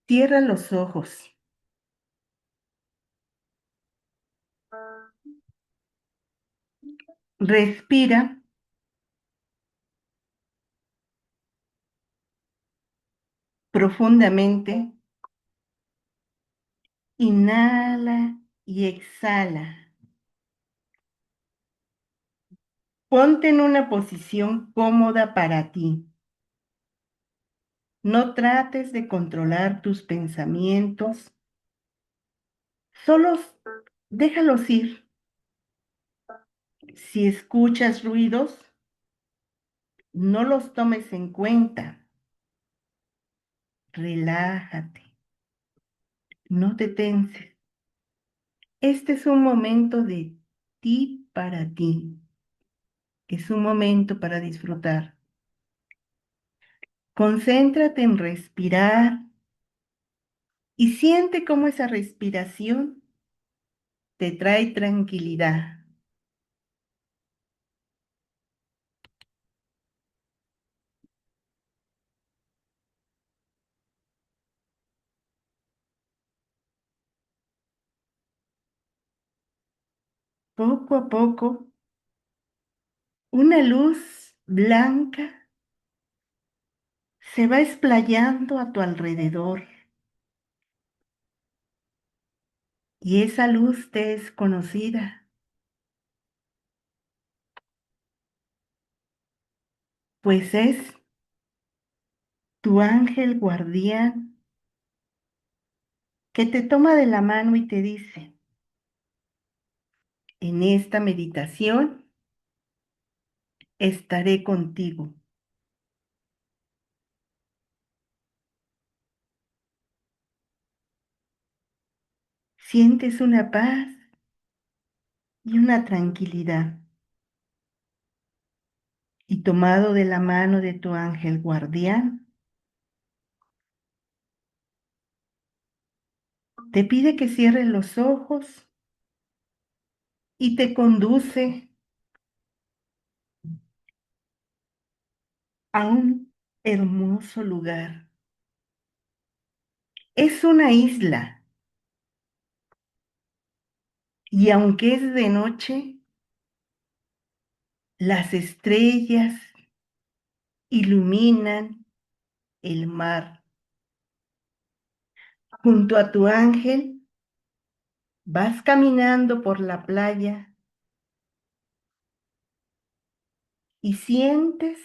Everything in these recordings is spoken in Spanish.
Cierra los ojos, respira profundamente, inhala y exhala. Ponte en una posición cómoda para ti. No trates de controlar tus pensamientos, solo déjalos ir. Si escuchas ruidos, no los tomes en cuenta. Relájate, no te tenses. Este es un momento de ti para ti. Es un momento para disfrutar. Concéntrate en respirar y siente cómo esa respiración te trae tranquilidad. Poco a poco, una luz blanca se va explayando a tu alrededor y esa luz te es conocida, pues es tu ángel guardián que te toma de la mano y te dice, en esta meditación estaré contigo. Sientes una paz y una tranquilidad. Y tomado de la mano de tu ángel guardián, te pide que cierres los ojos y te conduce a un hermoso lugar. Es una isla y aunque es de noche, las estrellas iluminan el mar. Junto a tu ángel vas caminando por la playa y sientes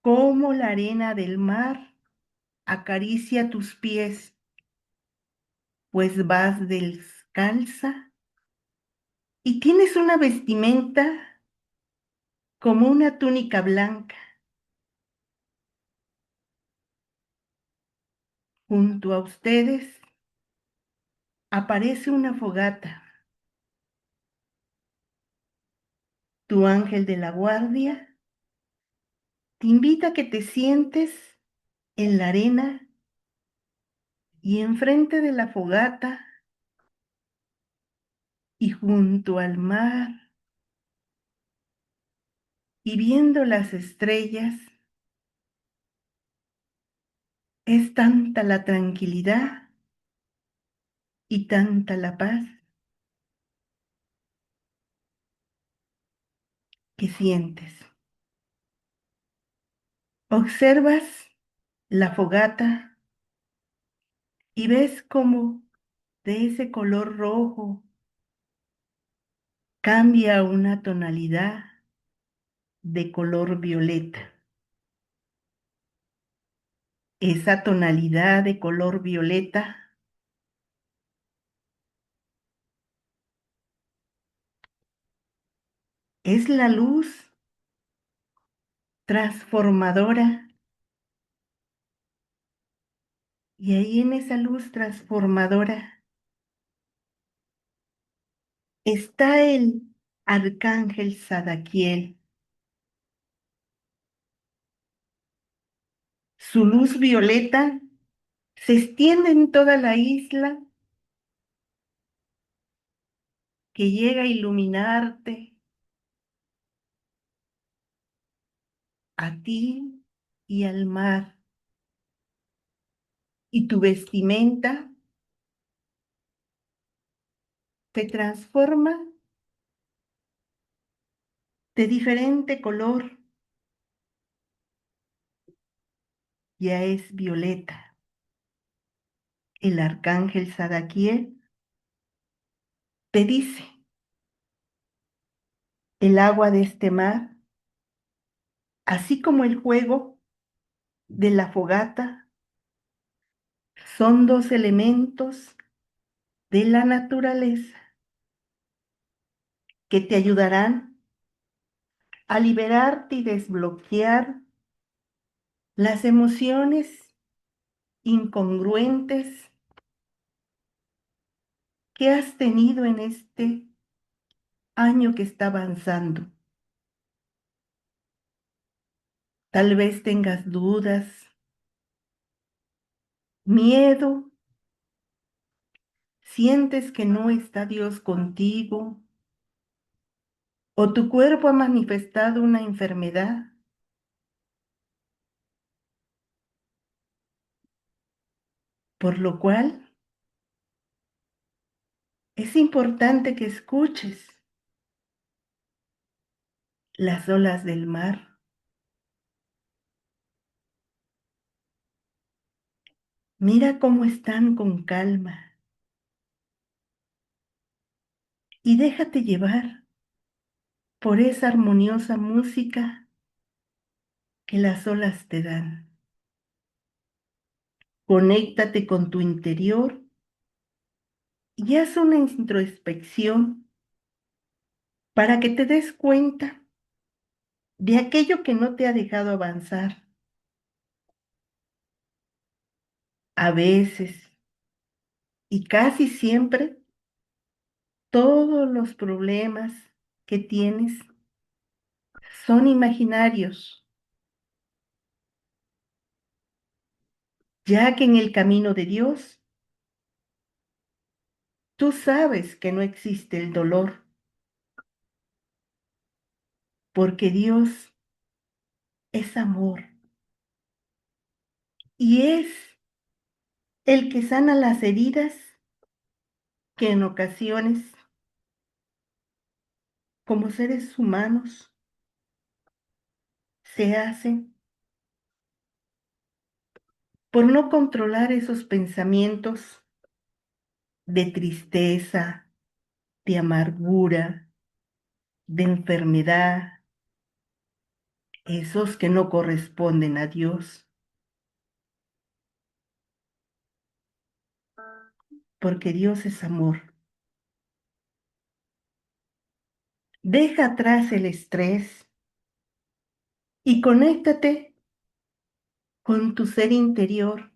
cómo la arena del mar acaricia tus pies, pues vas descalza y tienes una vestimenta como una túnica blanca. Junto a ustedes aparece una fogata. Tu ángel de la guardia te invita a que te sientes en la arena y enfrente de la fogata y junto al mar y viendo las estrellas. Es tanta la tranquilidad y tanta la paz que sientes. Observas la fogata y ves cómo de ese color rojo cambia a una tonalidad de color violeta. Esa tonalidad de color violeta es la luz transformadora y ahí en esa luz transformadora está el arcángel Sadaquiel. Su luz violeta se extiende en toda la isla que llega a iluminarte a ti y al mar y tu vestimenta te transforma de diferente color, ya es violeta. El arcángel Sadaquiel te dice, el agua de este mar, así como el juego de la fogata, son dos elementos de la naturaleza que te ayudarán a liberarte y desbloquear las emociones incongruentes que has tenido en este año que está avanzando. Tal vez tengas dudas, miedo, sientes que no está Dios contigo o tu cuerpo ha manifestado una enfermedad, por lo cual es importante que escuches las olas del mar. Mira cómo están con calma y déjate llevar por esa armoniosa música que las olas te dan. Conéctate con tu interior y haz una introspección para que te des cuenta de aquello que no te ha dejado avanzar. A veces y casi siempre, todos los problemas que tienes son imaginarios, ya que en el camino de Dios tú sabes que no existe el dolor, porque Dios es amor y es el que sana las heridas que en ocasiones, como seres humanos, se hacen por no controlar esos pensamientos de tristeza, de amargura, de enfermedad, esos que no corresponden a Dios, porque Dios es amor. Deja atrás el estrés y conéctate con tu ser interior.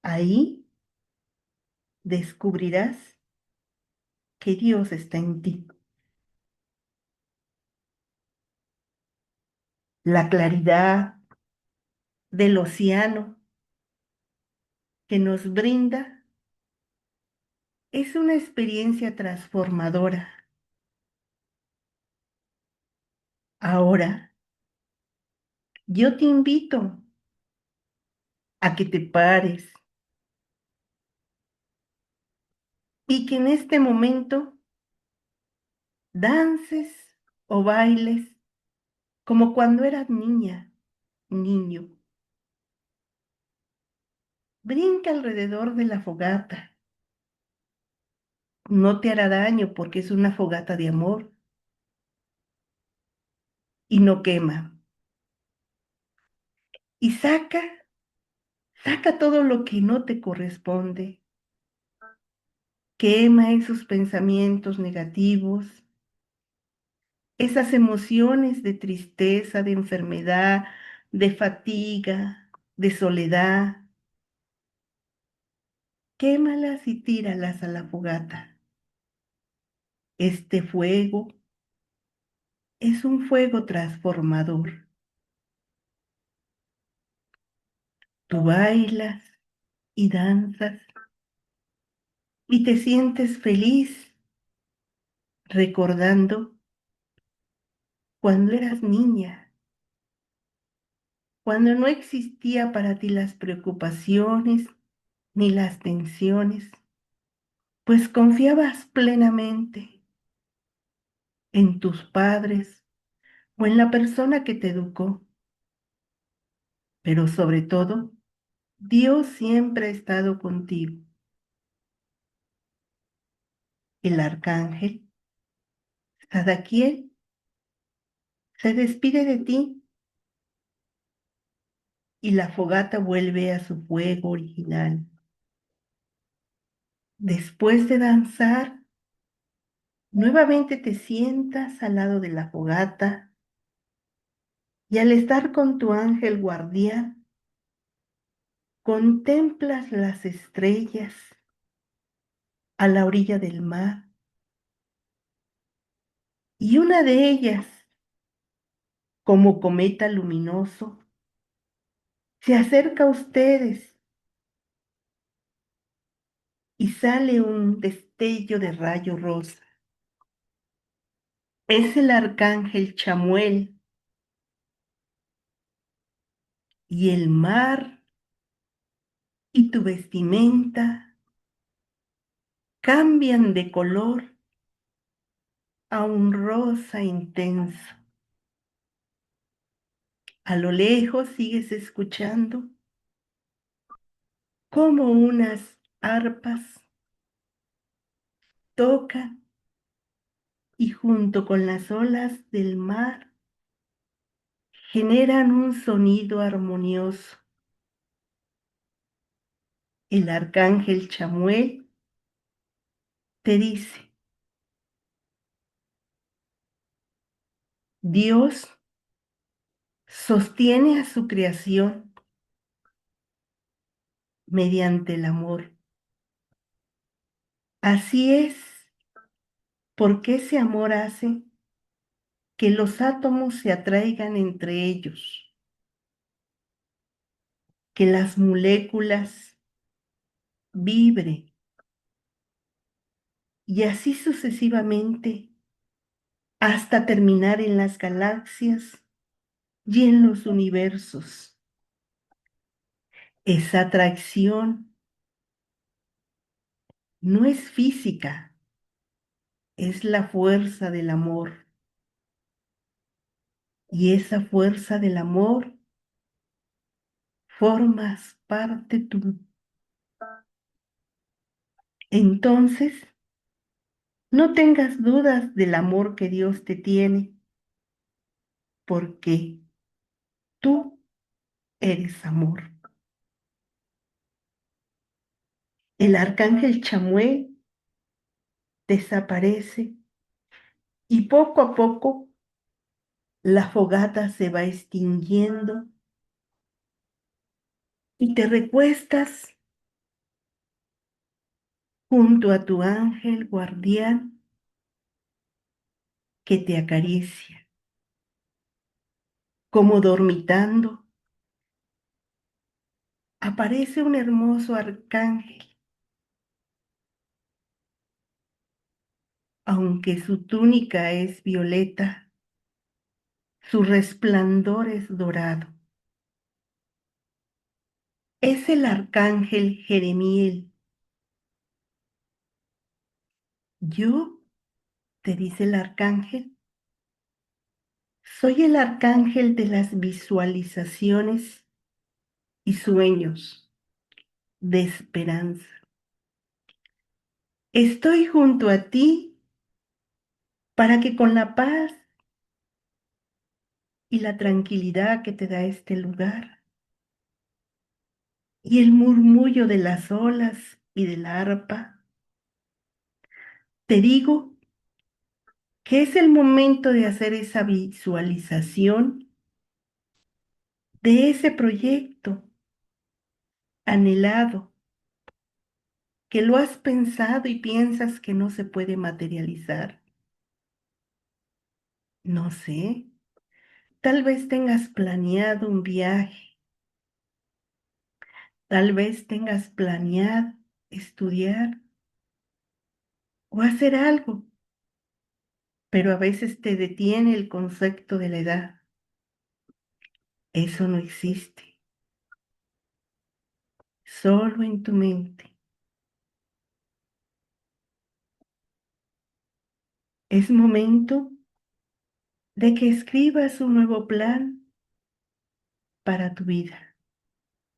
Ahí descubrirás que Dios está en ti. La claridad del océano que nos brinda es una experiencia transformadora. Ahora, yo te invito a que te pares y que en este momento dances o bailes como cuando eras niña, niño. Brinca alrededor de la fogata. No te hará daño porque es una fogata de amor y no quema. Y saca todo lo que no te corresponde. Quema esos pensamientos negativos, esas emociones de tristeza, de enfermedad, de fatiga, de soledad. Quémalas y tíralas a la fogata. Este fuego es un fuego transformador. Tú bailas y danzas y te sientes feliz recordando cuando eras niña, cuando no existía para ti las preocupaciones ni las tensiones, pues confiabas plenamente en tus padres o en la persona que te educó, pero sobre todo, Dios siempre ha estado contigo. El arcángel Sadaquiel se despide de ti y la fogata vuelve a su fuego original. Después de danzar, nuevamente te sientas al lado de la fogata y al estar con tu ángel guardián, contemplas las estrellas a la orilla del mar y una de ellas, como cometa luminoso, se acerca a ustedes y sale un destello de rayo rosa. Es el arcángel Chamuel y el mar y tu vestimenta cambian de color a un rosa intenso. A lo lejos sigues escuchando cómo unas arpas tocan y junto con las olas del mar generan un sonido armonioso. El arcángel Chamuel te dice, Dios sostiene a su creación mediante el amor. Así es, porque ese amor hace que los átomos se atraigan entre ellos, que las moléculas vibren y así sucesivamente hasta terminar en las galaxias y en los universos. Esa atracción no es física, es la fuerza del amor. Y esa fuerza del amor formas parte tú. Entonces, no tengas dudas del amor que Dios te tiene, porque tú eres amor. El arcángel Chamuel desaparece y poco a poco la fogata se va extinguiendo y te recuestas junto a tu ángel guardián que te acaricia, como dormitando. Aparece un hermoso arcángel, aunque su túnica es violeta, su resplandor es dorado. Es el arcángel Jeremiel. Yo, te dice el arcángel, soy el arcángel de las visualizaciones y sueños de esperanza. Estoy junto a ti para que con la paz y la tranquilidad que te da este lugar y el murmullo de las olas y del arpa, te digo que es el momento de hacer esa visualización de ese proyecto anhelado, que lo has pensado y piensas que no se puede materializar. No sé, tal vez tengas planeado un viaje, tal vez tengas planeado estudiar o hacer algo, pero a veces te detiene el concepto de la edad. Eso no existe. solo en tu mente. Es momento de que escribas un nuevo plan para tu vida,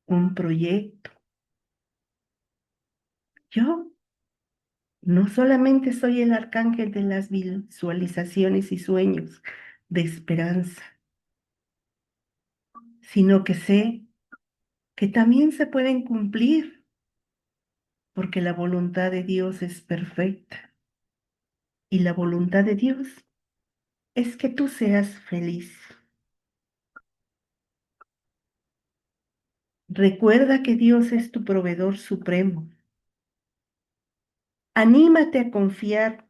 un proyecto. Yo no solamente soy el arcángel de las visualizaciones y sueños de esperanza, sino que sé que también se pueden cumplir porque la voluntad de Dios es perfecta y la voluntad de Dios es que tú seas feliz. Recuerda que Dios es tu proveedor supremo. Anímate a confiar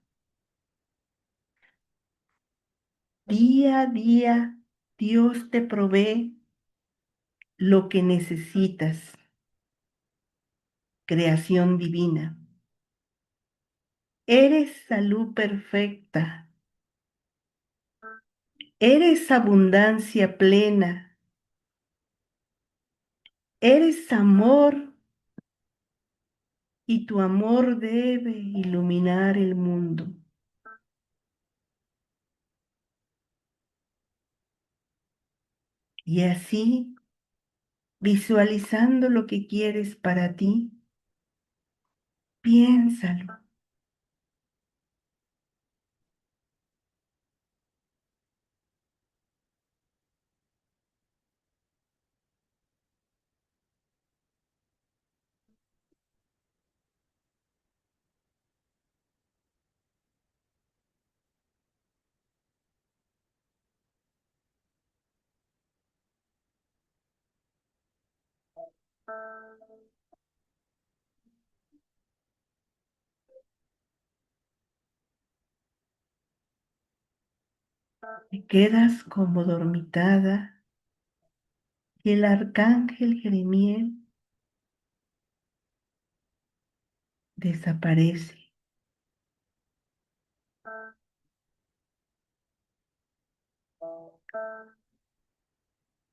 día a día. Dios te provee lo que necesitas. Creación divina. Eres salud perfecta. Eres abundancia plena. Eres amor y tu amor debe iluminar el mundo. Y así, visualizando lo que quieres para ti, piénsalo. Te quedas como dormitada y el arcángel Jeremiel desaparece.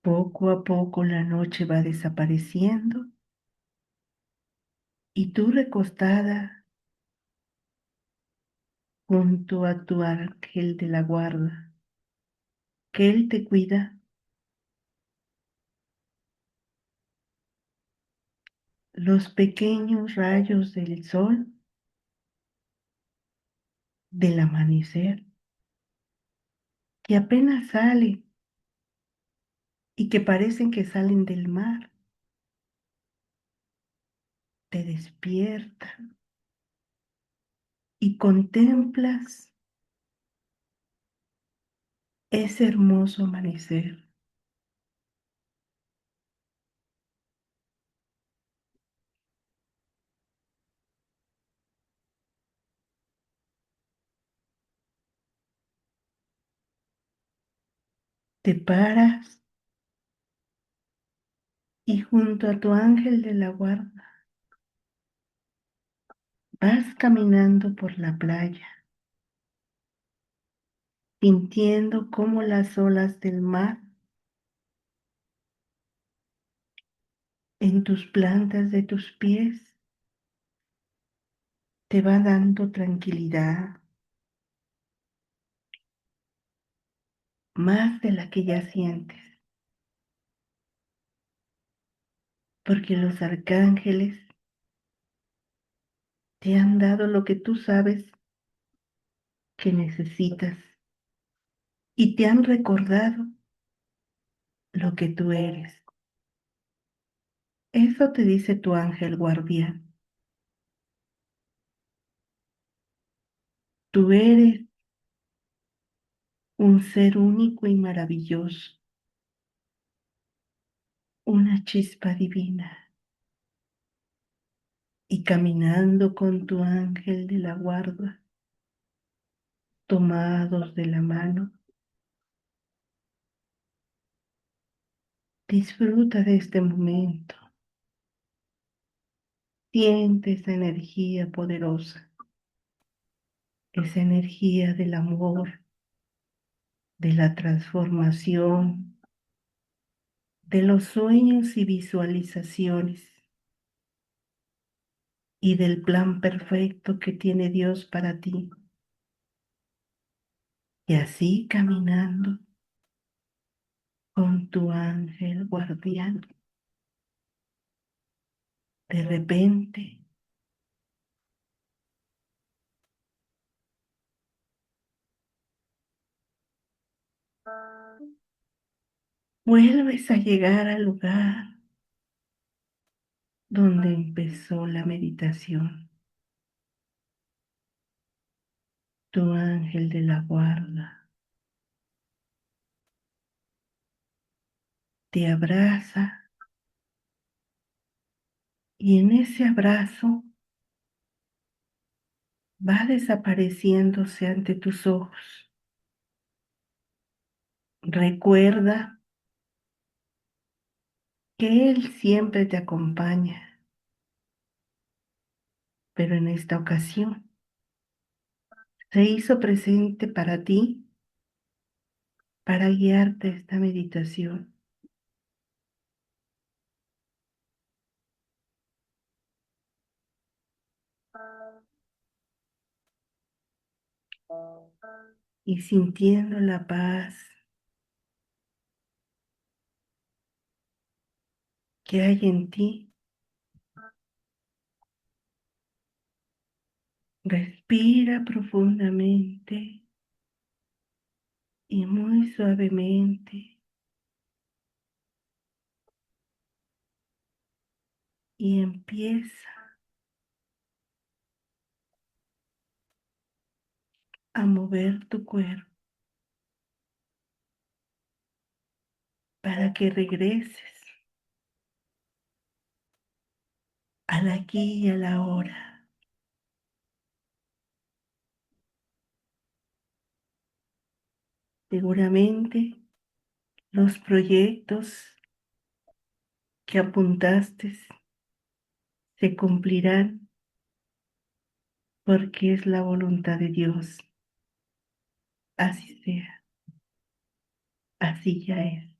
Poco a poco la noche va desapareciendo y tú recostada junto a tu ángel de la guarda, que él te cuida. Los pequeños rayos del sol del amanecer que apenas sale y que parecen que salen del mar, te despiertan y contemplas ese hermoso amanecer. Te paras y junto a tu ángel de la guarda vas caminando por la playa, sintiendo cómo las olas del mar en tus plantas de tus pies te va dando tranquilidad, más de la que ya sientes, porque los arcángeles te han dado lo que tú sabes que necesitas y te han recordado lo que tú eres. Eso te dice tu ángel guardián. Tú eres un ser único y maravilloso, una chispa divina. Y caminando con tu ángel de la guarda, tomados de la mano, disfruta de este momento. Siente esa energía poderosa, esa energía del amor, de la transformación, de los sueños y visualizaciones. y del plan perfecto que tiene Dios para ti. Y así caminando con tu ángel guardián, de repente vuelves a llegar al lugar donde empezó la meditación. Tu ángel de la guarda te abraza y en ese abrazo va desapareciéndose ante tus ojos. Recuerda que Él siempre te acompaña, pero en esta ocasión se hizo presente para ti, para guiarte a esta meditación. Y sintiendo la paz que hay en ti, respira profundamente y muy suavemente y empieza a mover tu cuerpo para que regreses al aquí y a la hora. Seguramente los proyectos que apuntaste se cumplirán porque es la voluntad de Dios. Así sea, así ya es.